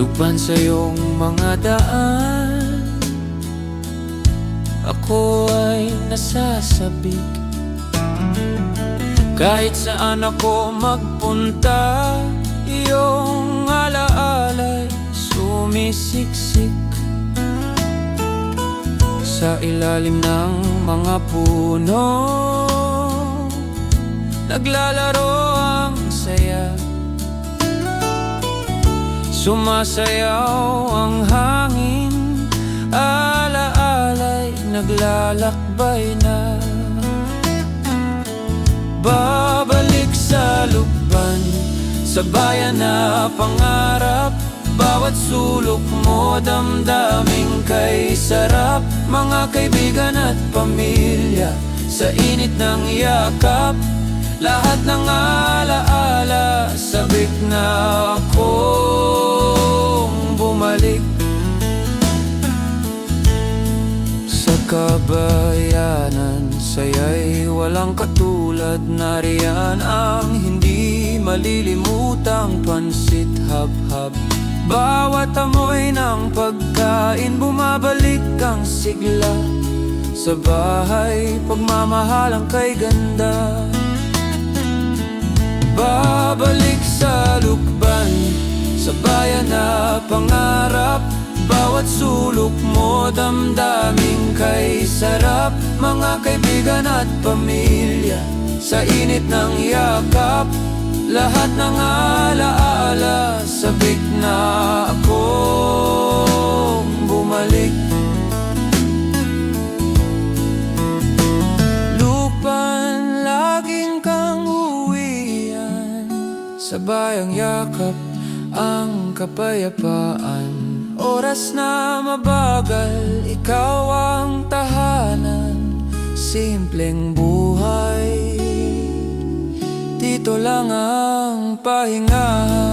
Lukban sa iyong mga daan, ako ay nasasabik. Kahit saan ako magpunta, iyong alaala'y sumisiksik. Sa ilalim ng mga puno, naglalaro ang saya. Sumasayaw ang hangin, alaala'y naglalakbay na. Babalik sa lukban, sa bayan na pangarap. Bawat sulok mo damdaming kay sarap. Mga kaibigan at pamilya sa init ng yakap. Lahat ng alaala, sabik na akong bumalik. Sa kabayanan, saya'y walang katulad. Nariyan ang hindi malilimutang pansit hab-hab. Bawat amoy ng pagkain, bumabalik ang sigla. Sa bahay, pagmamahalang kay ganda. Babalik sa lukban, sa bayan na pangarap. Bawat sulok mo damdaming kay sarap. Mga kaibigan at pamilya sa init ng yakap. Lahat ng alaala, sabik na akong bumalik. Lukban, laging kang uwian. Sa bayang yakap, ang kapayapaan. Oras na mabagal, ikaw ang tahanan. Simpleng buhay, dito lang ang pahinga.